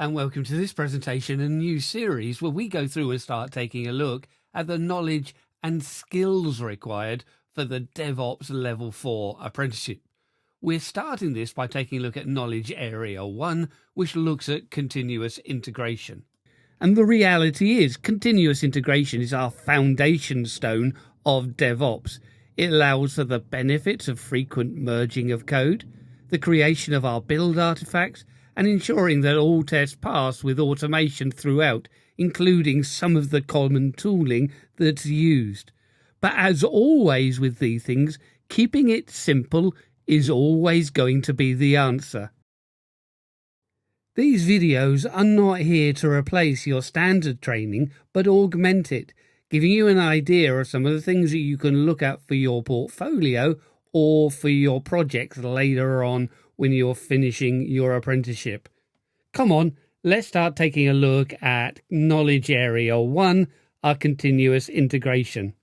and welcome to this presentation and new series where we go through and start taking a look at the knowledge and skills required for the DevOps Level 4 apprenticeship. We're starting this by taking a look at Knowledge Area 1, which looks at continuous integration. And the reality is, continuous integration is our foundation stone of DevOps. It allows for the benefits of frequent merging of code, the creation of our build artifacts, and ensuring that all tests pass with automation throughout, including some of the common tooling that's used. But as always with these things, keeping it simple is always going to be the answer. These videos are not here to replace your standard training, but augment it, giving you an idea of some of the things that you can look at for your portfolio or for your projects later on when you're finishing your apprenticeship. Come on, let's start taking a look at Knowledge Area 1, our continuous integration.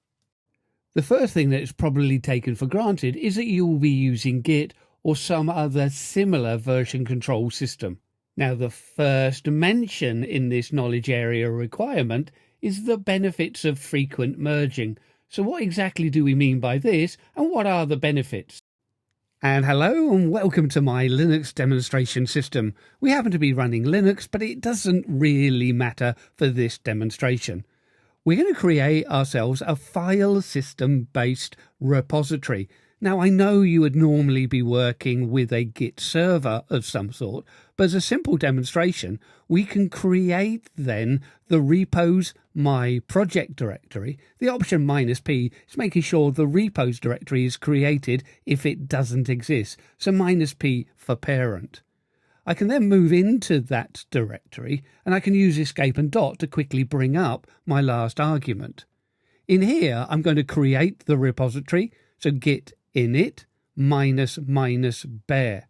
The first thing that is probably taken for granted is that you will be using Git or some other similar version control system. Now, the first mention in this knowledge area requirement is the benefits of frequent merging. So what exactly do we mean by this, and what are the benefits? And hello and welcome to my Linux demonstration system. We happen to be running Linux, but it doesn't really matter for this demonstration. We're going to create ourselves a file system based repository. Now, I know you would normally be working with a Git server of some sort, but as a simple demonstration, we can create then the repos my project directory. The option -p is making sure the repos directory is created if it doesn't exist, so -p for parent. I can then move into that directory, and I can use escape and dot to quickly bring up my last argument. In here, I'm going to create the repository, so git init -bare.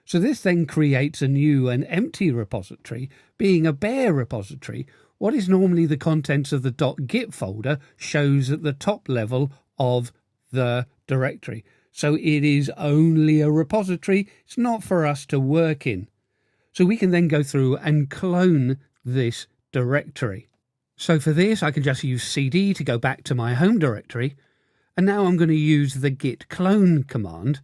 So this then creates a new and empty repository. Being a bare repository, what is normally the contents of the .git folder shows at the top level of the directory. So it is only a repository. It's not for us to work in. So we can then go through and clone this directory. So for this, I can just use cd to go back to my home directory. And now I'm going to use the git clone command.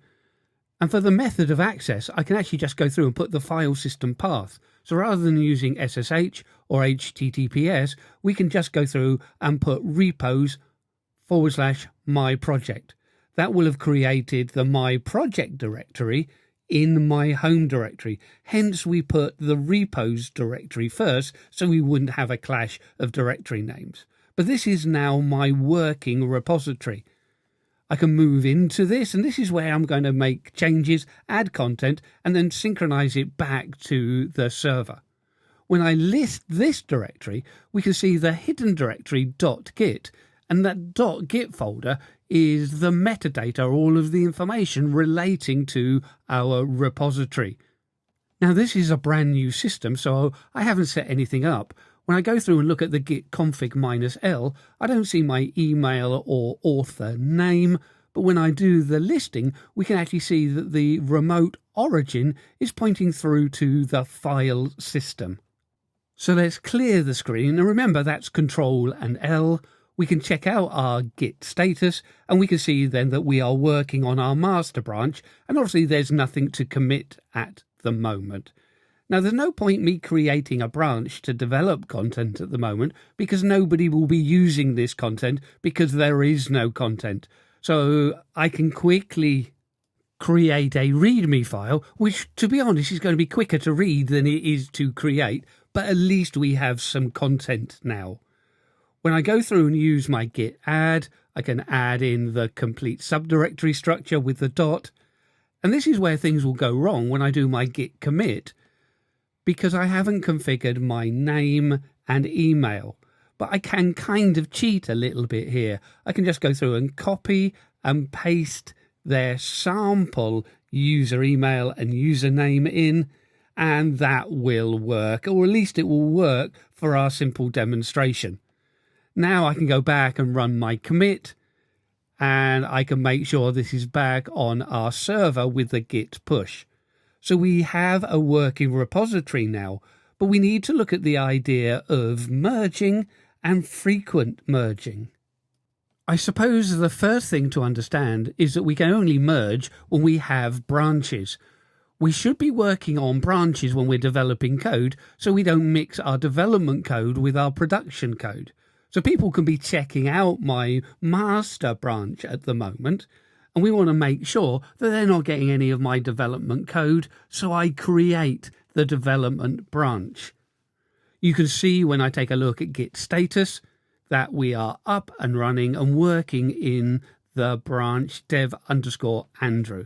And for the method of access, I can actually just go through and put the file system path. So rather than using SSH or HTTPS, we can just go through and put repos/my project. That will have created the my project directory in my home directory. Hence, we put the repos directory first, so we wouldn't have a clash of directory names. But this is now my working repository. I can move into this, and this is where I'm going to make changes, add content, and then synchronize it back to the server. When I list this directory, we can see the hidden directory .git, and that .git folder is the metadata, all of the information relating to our repository. Now, this is a brand new system, so I haven't set anything up. When I go through and look at the git config -l, I don't see my email or author name, but when I do the listing, we can actually see that the remote origin is pointing through to the file system. So let's clear the screen, and remember that's Control and L. We can check out our Git status, and we can see then that we are working on our master branch, and obviously there's nothing to commit at the moment. Now, there's no point me creating a branch to develop content at the moment because nobody will be using this content because there is no content. So I can quickly create a README file, which, to be honest, is going to be quicker to read than it is to create, but at least we have some content now. When I go through and use my git add, I can add in the complete subdirectory structure with the dot. And this is where things will go wrong when I do my git commit, because I haven't configured my name and email. But I can kind of cheat a little bit here. I can just go through and copy and paste their sample user email and username in, and that will work, or at least it will work for our simple demonstration. Now I can go back and run my commit, and I can make sure this is back on our server with the git push. So we have a working repository now, but we need to look at the idea of merging and frequent merging. I suppose the first thing to understand is that we can only merge when we have branches. We should be working on branches when we're developing code so we don't mix our development code with our production code. So people can be checking out my master branch at the moment, and we want to make sure that they're not getting any of my development code, so I create the development branch. You can see when I take a look at Git status that we are up and running and working in the branch dev_Andrew.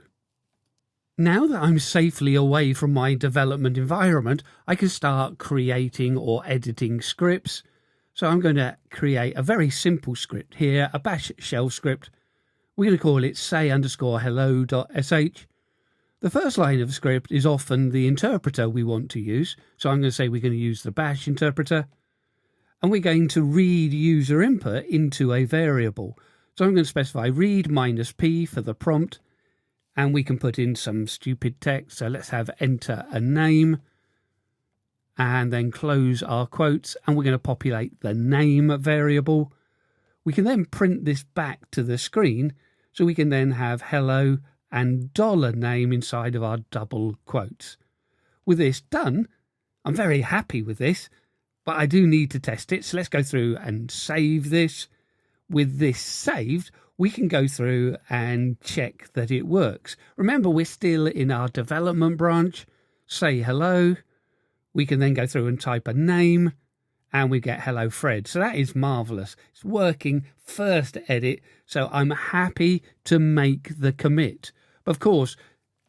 Now that I'm safely away from my development environment, I can start creating or editing scripts. So I'm going to create a very simple script here, a bash shell script. We're going to call it say_hello.sh. The first line of the script is often the interpreter we want to use. So I'm going to say we're going to use the bash interpreter. And we're going to read user input into a variable. So I'm going to specify read -p for the prompt. And we can put in some stupid text. So let's have enter a name. And then close our quotes. And we're going to populate the name variable. We can then print this back to the screen. So we can then have hello and $name inside of our double quotes. With this done, I'm very happy with this, but I do need to test it. So let's go through and save this. With this saved, we can go through and check that it works. Remember, we're still in our development branch. Say hello. We can then go through and type a name, and we get hello Fred. So that is marvelous. It's working first edit, so I'm happy to make the commit. Of course,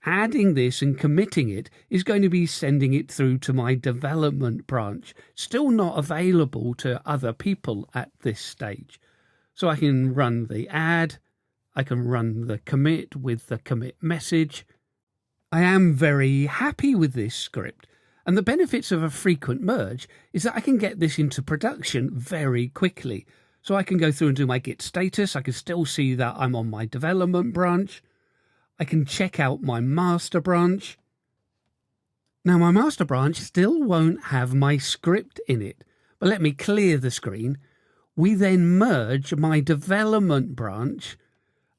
adding this and committing it is going to be sending it through to my development branch. Still not available to other people at this stage. So I can run the add, I can run the commit with the commit message. I am very happy with this script. And the benefits of a frequent merge is that I can get this into production very quickly. So I can go through and do my Git status. I can still see that I'm on my development branch. I can check out my master branch. Now my master branch still won't have my script in it, but let me clear the screen. We then merge my development branch,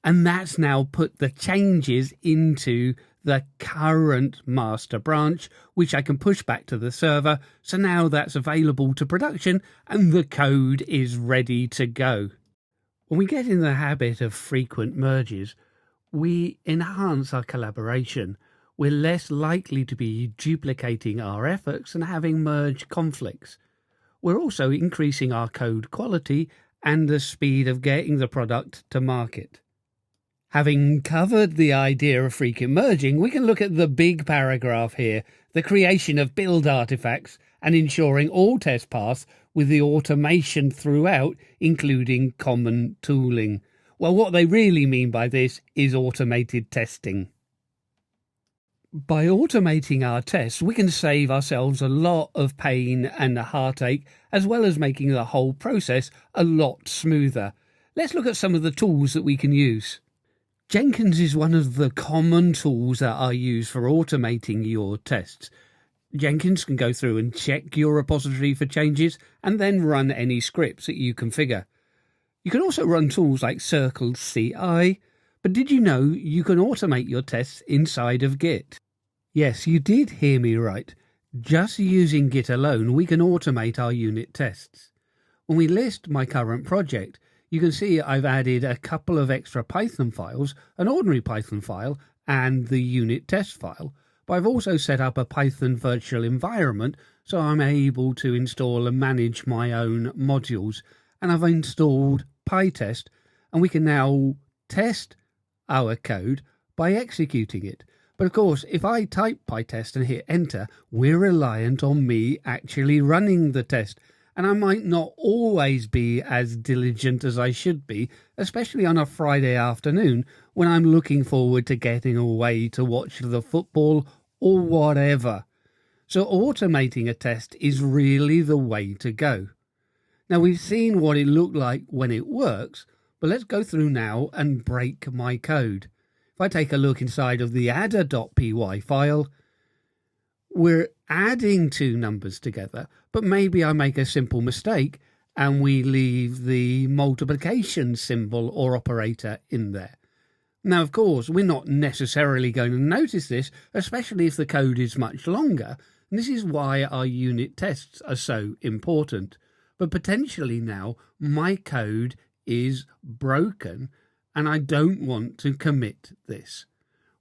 and that's now put the changes into the current master branch, which I can push back to the server. So now that's available to production and the code is ready to go. When we get in the habit of frequent merges, we enhance our collaboration. We're less likely to be duplicating our efforts and having merge conflicts. We're also increasing our code quality and the speed of getting the product to market. Having covered the idea of frequent merging, we can look at the big paragraph here, the creation of build artifacts and ensuring all tests pass with the automation throughout, including common tooling. Well, what they really mean by this is automated testing. By automating our tests, we can save ourselves a lot of pain and heartache, as well as making the whole process a lot smoother. Let's look at some of the tools that we can use. Jenkins is one of the common tools that are used for automating your tests. Jenkins can go through and check your repository for changes and then run any scripts that you configure. You can also run tools like Circle CI, but did you know you can automate your tests inside of Git? Yes, you did hear me right. Just using Git alone, we can automate our unit tests. When we list my current project, you can see I've added a couple of extra Python files, an ordinary Python file and the unit test file, but I've also set up a Python virtual environment so I'm able to install and manage my own modules. And I've installed PyTest, and we can now test our code by executing it. But of course, if I type PyTest and hit enter, we're reliant on me actually running the test. And I might not always be as diligent as I should be, especially on a Friday afternoon when I'm looking forward to getting away to watch the football or whatever. So automating a test is really the way to go. Now we've seen what it looked like when it works, but let's go through now and break my code. If I take a look inside of the adder.py file, we're adding two numbers together, but maybe I make a simple mistake and we leave the multiplication symbol or operator in there. Now, of course, we're not necessarily going to notice this, especially if the code is much longer. And this is why our unit tests are so important. But potentially now, my code is broken and I don't want to commit this.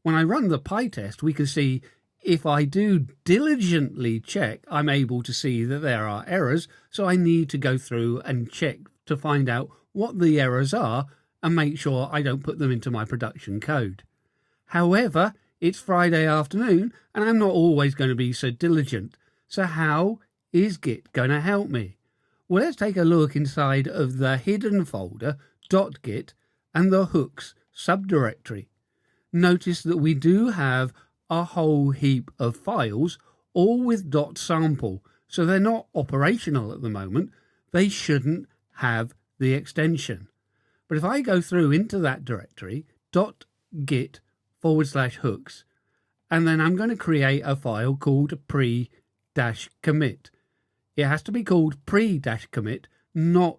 When I run the PyTest, we can see if I do diligently check, I'm able to see that there are errors. So I need to go through and check to find out what the errors are and make sure I don't put them into my production code. However, it's Friday afternoon and I'm not always going to be so diligent. So how is Git going to help me? Well, let's take a look inside of the hidden folder .git and the hooks subdirectory. Notice that we do have a whole heap of files, all with .sample, so they're not operational at the moment. They shouldn't have the extension. But if I go through into that directory, .git/hooks, and then I'm going to create a file called pre-commit. It has to be called pre-commit, not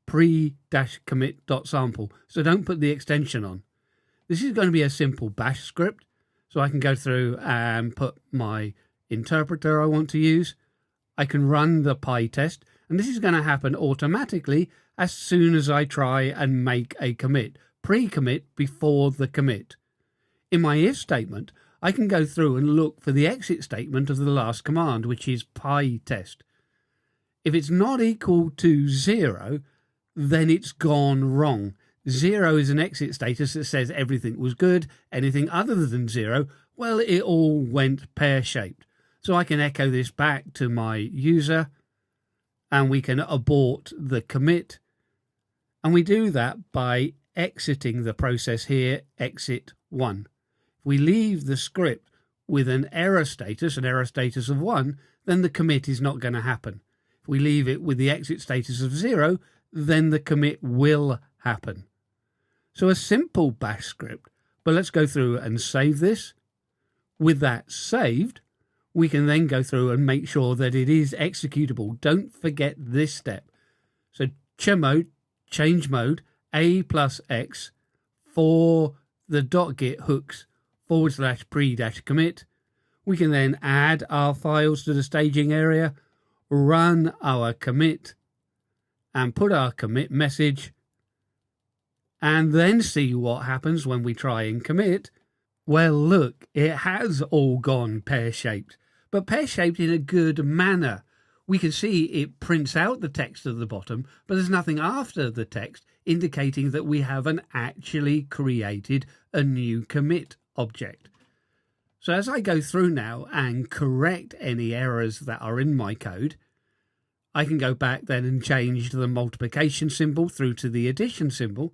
pre-commit.sample. So don't put the extension on. This is going to be a simple bash script. So I can go through and put my interpreter I want to use. I can run the PyTest, and this is going to happen automatically as soon as I try and make a commit, pre-commit before the commit. In my if statement, I can go through and look for the exit statement of the last command, which is PyTest. If it's not equal to 0, then it's gone wrong. 0 is an exit status that says everything was good. Anything other than 0, well, it all went pear-shaped. So I can echo this back to my user, and we can abort the commit. And we do that by exiting the process here, exit 1. If we leave the script with an error status of 1, then the commit is not going to happen. If we leave it with the exit status of 0, then the commit will happen. So a simple bash script, but let's go through and save this. With that saved, we can then go through and make sure that it is executable. Don't forget this step. So chmod, change mode, a+x for the .git hooks /pre-commit. We can then add our files to the staging area, run our commit, and put our commit message, and then see what happens when we try and commit. Well, look, it has all gone pear-shaped, but pear-shaped in a good manner. We can see it prints out the text at the bottom, but there's nothing after the text indicating that we haven't actually created a new commit object. So as I go through now and correct any errors that are in my code, I can go back then and change the multiplication symbol through to the addition symbol.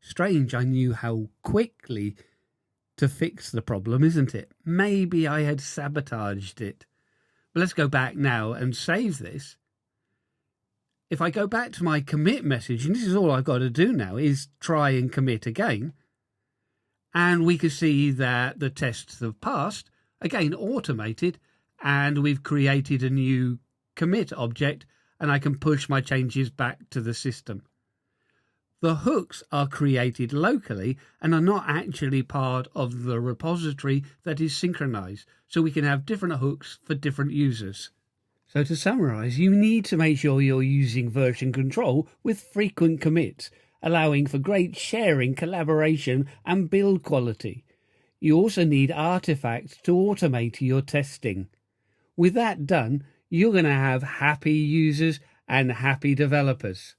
Strange, I knew how quickly to fix the problem, isn't it? Maybe I had sabotaged it. But let's go back now and save this. If I go back to my commit message, and this is all I've got to do now, is try and commit again. And we can see that the tests have passed, again automated, and we've created a new commit object, and I can push my changes back to the system. The hooks are created locally and are not actually part of the repository that is synchronized, so we can have different hooks for different users. So to summarize, you need to make sure you're using version control with frequent commits, allowing for great sharing, collaboration, and build quality. You also need artifacts to automate your testing. With that done, you're going to have happy users and happy developers.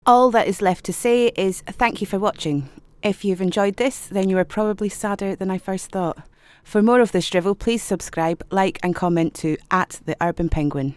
All that is left to say is thank you for watching. If you've enjoyed this, then you are probably sadder than I first thought. For more of this drivel, please subscribe, like and comment to @TheUrbanPenguin.